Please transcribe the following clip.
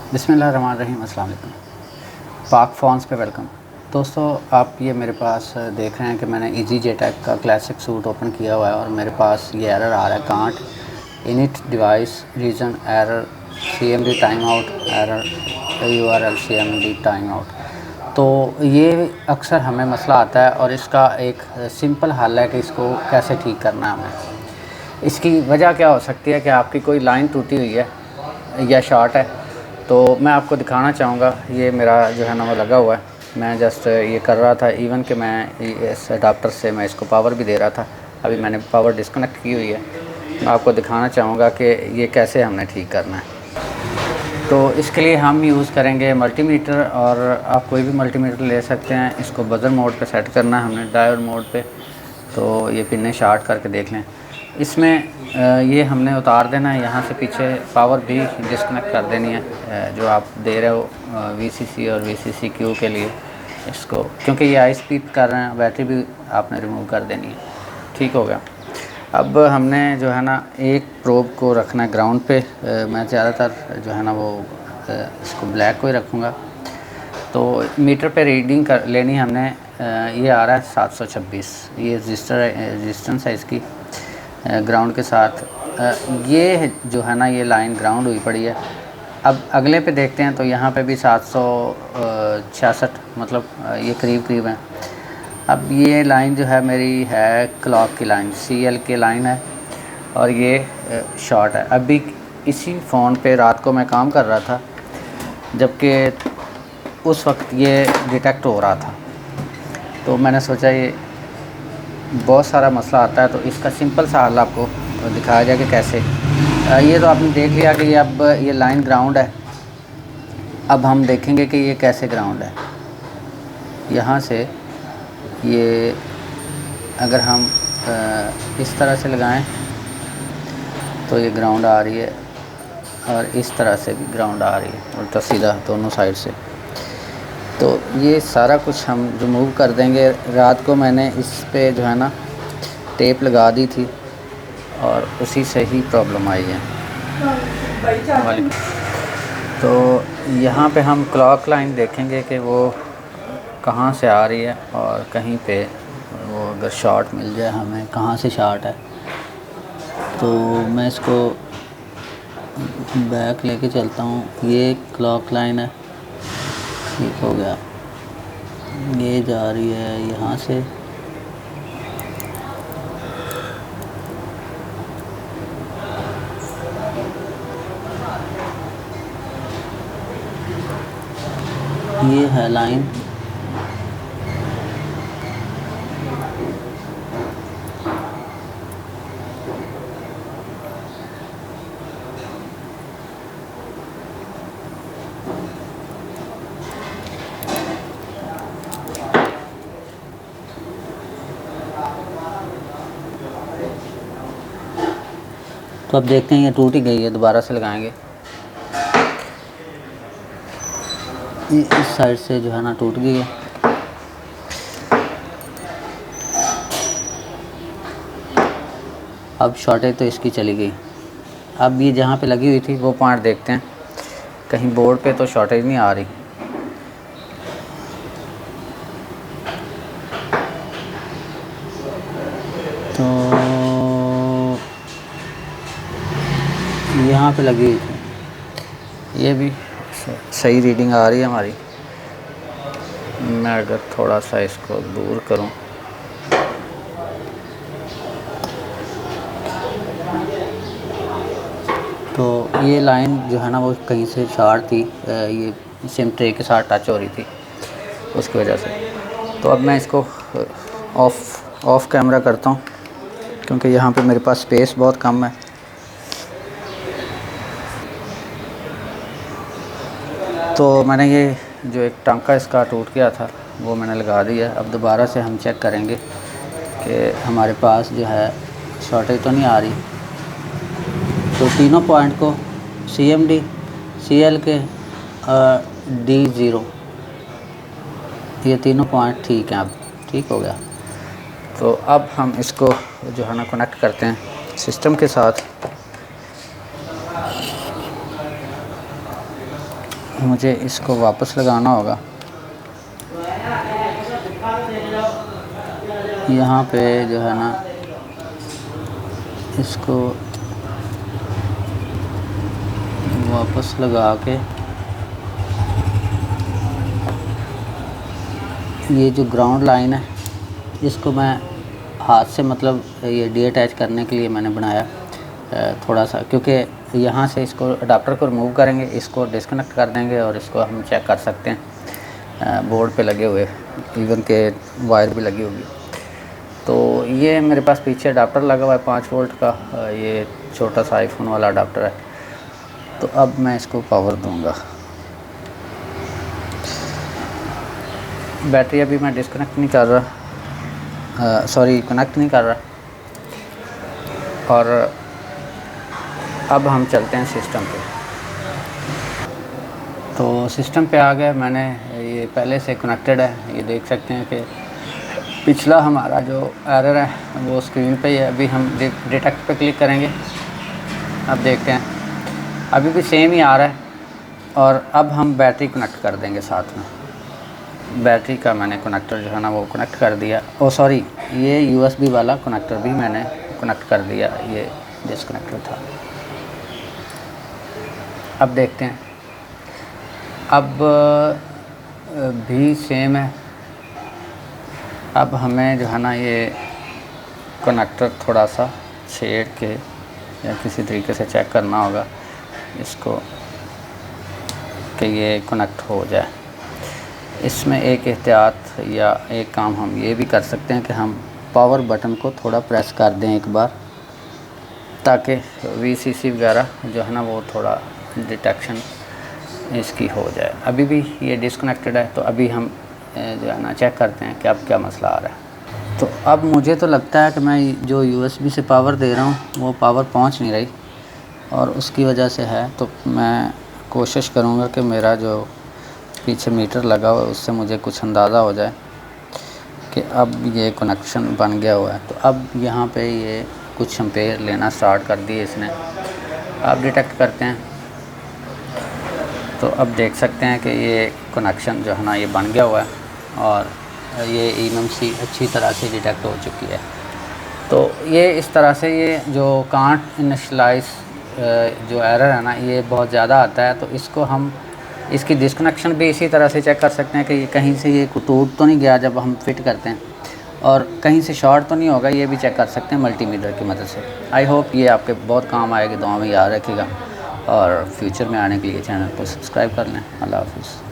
बिस्मिल्लाहिर्रहमानिर्रहीम। अस्सलाम वालेकुम। पाक फ़ोन्स पे वेलकम। दोस्तों, आप ये मेरे पास देख रहे हैं कि मैंने EasyJet का क्लासिक सूट ओपन किया हुआ है और मेरे पास ये एरर आ रहा है, can't init device reason error CMD time out error URL CMD time out. तो ये अक्सर हमें मसला आता है और इसका एक सिंपल हल है कि इसको कैसे ठीक करना है हमें। इसकी वजह क्या हो सकती है कि आपकी कोई लाइन टूटी हुई है या शॉर्ट है। तो मैं आपको दिखाना चाहूँगा, ये मेरा जो है ना वो लगा हुआ है। मैं जस्ट ये कर रहा था, इवन कि मैं इस अडाप्टर से मैं इसको पावर भी दे रहा था। अभी मैंने पावर डिस्कनेक्ट की हुई है। मैं आपको दिखाना चाहूँगा कि ये कैसे हमने ठीक करना है। तो इसके लिए हम यूज़ करेंगे मल्टीमीटर, और आप कोई भी मल्टीमीटर ले सकते हैं। इसको बज़र मोड पे सेट करना है हमने, डायोड मोड पे। तो ये पिनें शार्ट करके देख लें। इसमें ये हमने उतार देना है, यहाँ से पीछे पावर भी डिस्कनेक्ट कर देनी है जो आप दे रहे हो VCC और VCCQ के लिए इसको, क्योंकि ये हाई स्पीड कर रहे हैं। बैटरी भी आपने रिमूव कर देनी है। ठीक हो गया। अब हमने जो है ना एक प्रोब को रखना है ग्राउंड पे। मैं ज़्यादातर जो है ना वो इसको ब्लैक को ही रखूँगा। तो मीटर पे रीडिंग कर लेनी हमने। ये आ रहा है 726, ये रेजिस्टेंस है इसकी ग्राउंड के साथ। ये जो है ना ये लाइन ग्राउंड हुई पड़ी है। अब अगले पे देखते हैं तो यहाँ पे भी 766, मतलब ये करीब करीब है। अब ये लाइन जो है मेरी है क्लॉक की लाइन, CL की लाइन है, और ये शॉर्ट है। अभी इसी फ़ोन पे रात को मैं काम कर रहा था, जबकि उस वक्त ये डिटेक्ट हो रहा था। तो मैंने सोचा ये बहुत सारा मसला आता है, तो इसका सिंपल सा हल आपको दिखाया जाए कि कैसे। ये तो आपने देख लिया कि ये अब ये लाइन ग्राउंड है। अब हम देखेंगे कि ये कैसे ग्राउंड है। यहाँ से ये अगर हम इस तरह से लगाएं तो ये ग्राउंड आ रही है, और इस तरह से भी ग्राउंड आ रही है, उल्टा सीधा दोनों साइड से। तो ये सारा कुछ हम रिमूव कर देंगे। रात को मैंने इस पे जो है ना टेप लगा दी थी, और उसी से ही प्रॉब्लम आई है। तो यहाँ पे हम क्लॉक लाइन देखेंगे कि वो कहाँ से आ रही है, और कहीं पे वो अगर शॉर्ट मिल जाए हमें कहाँ से शॉर्ट है। तो मैं इसको बैक लेके चलता हूँ। ये क्लॉक लाइन है, ठीक हो गया। ये जा रही है यहाँ से, ये है लाइन। तो अब देखते हैं ये टूट ही गई है, दोबारा से लगाएंगे। ये इस साइड से जो है ना टूट गई है। अब शॉर्टेज तो इसकी चली गई। अब ये जहाँ पे लगी हुई थी वो पॉइंट देखते हैं, कहीं बोर्ड पे तो शॉर्टेज नहीं आ रही। तो यहाँ पे लगी हुई थी, ये भी सही रीडिंग आ रही है हमारी। मैं अगर थोड़ा सा इसको दूर करूं तो ये लाइन जो है ना वो कहीं से शॉर्ट थी, ये सिम ट्रे के साथ टच हो रही थी उसकी वजह से। तो अब मैं इसको ऑफ़ कैमरा करता हूँ, क्योंकि यहाँ पे मेरे पास स्पेस बहुत कम है। तो मैंने ये जो एक टांका इसका टूट गया था वो मैंने लगा दिया। अब दोबारा से हम चेक करेंगे कि हमारे पास जो है शॉर्टेज तो नहीं आ रही। तो तीनों पॉइंट को CMD, CL के D0, ये तीनों पॉइंट ठीक हैं। अब ठीक हो गया। तो अब हम इसको जो है ना कनेक्ट करते हैं सिस्टम के साथ। मुझे इसको वापस लगाना होगा। यहाँ पे जो है ना इसको वापस लगा के ये जो ग्राउंड लाइन है इसको मैं हाथ से मतलब ये डीअटैच करने के लिए मैंने बनाया थोड़ा सा, क्योंकि यहाँ से इसको अडाप्टर को रिमूव करेंगे, इसको डिस्कनेक्ट कर देंगे और इसको हम चेक कर सकते हैं बोर्ड पे लगे हुए, इवन के वायर भी लगी होगी। तो ये मेरे पास पीछे अडाप्टर लगा हुआ है 5 वोल्ट का, ये छोटा सा आईफोन वाला अडाप्टर है। तो अब मैं इसको पावर दूंगा। बैटरी अभी मैं डिस्कनेक्ट नहीं कर रहा, सॉरी कनेक्ट नहीं कर रहा। और अब हम चलते हैं सिस्टम पे। तो सिस्टम पे आ गए, मैंने ये पहले से कनेक्टेड है। ये देख सकते हैं कि पिछला हमारा जो एरर है वो स्क्रीन पे ही है। अभी हम डिटेक्ट पे क्लिक करेंगे, अब देखते हैं अभी भी सेम ही आ रहा है। और अब हम बैटरी कनेक्ट कर देंगे साथ में। बैटरी का मैंने कनेक्टर जो है ना वो कनेक्ट कर दिया। ओ सॉरी, ये USB वाला कनेक्टर भी मैंने कनेक्ट कर दिया, ये डिस्कनेक्टर था। अब देखते हैं, अब भी सेम है। अब हमें जो है ना ये कनेक्टर थोड़ा सा छेड़ के या किसी तरीके से चेक करना होगा इसको कि ये कनेक्ट हो जाए। इसमें एक एहतियात या एक काम हम ये भी कर सकते हैं कि हम पावर बटन को थोड़ा प्रेस कर दें एक बार, ताकि VCC वगैरह जो है ना वो थोड़ा डिटेक्शन इसकी हो जाए। अभी भी ये डिस्कनेक्टेड है, तो अभी हम जो है ना चेक करते हैं कि अब क्या मसला आ रहा है। तो अब मुझे तो लगता है कि मैं जो USB से पावर दे रहा हूँ वो पावर पहुँच नहीं रही और उसकी वजह से है। तो मैं कोशिश करूँगा कि मेरा जो पीछे मीटर लगा हुआ है उससे मुझे कुछ अंदाज़ा हो जाए कि अब ये कनेक्शन बन गया हुआ है। तो अब यहाँ पे ये कुछ एम्पेयर लेना स्टार्ट कर दिए इसने। अब डिटेक्ट करते हैं, तो अब देख सकते हैं कि ये कनेक्शन जो है ना ये बन गया हुआ है और ये eMMC अच्छी तरह से डिटेक्ट हो चुकी है। तो ये इस तरह से ये जो कांट इनिशियलाइज जो एरर है ना ये बहुत ज़्यादा आता है। तो इसको हम इसकी डिस्कनेक्शन भी इसी तरह से चेक कर सकते हैं कि ये कहीं से ये टूट तो नहीं गया जब हम फिट करते हैं, और कहीं से शॉर्ट तो नहीं होगा, ये भी चेक कर सकते हैं मल्टीमीटर की मदद से। आई होप ये आपके बहुत काम आएगी, दुआ में याद रखिएगा और फ्यूचर में आने के लिए चैनल को सब्सक्राइब कर लें। अल्लाह हाफ़िज़।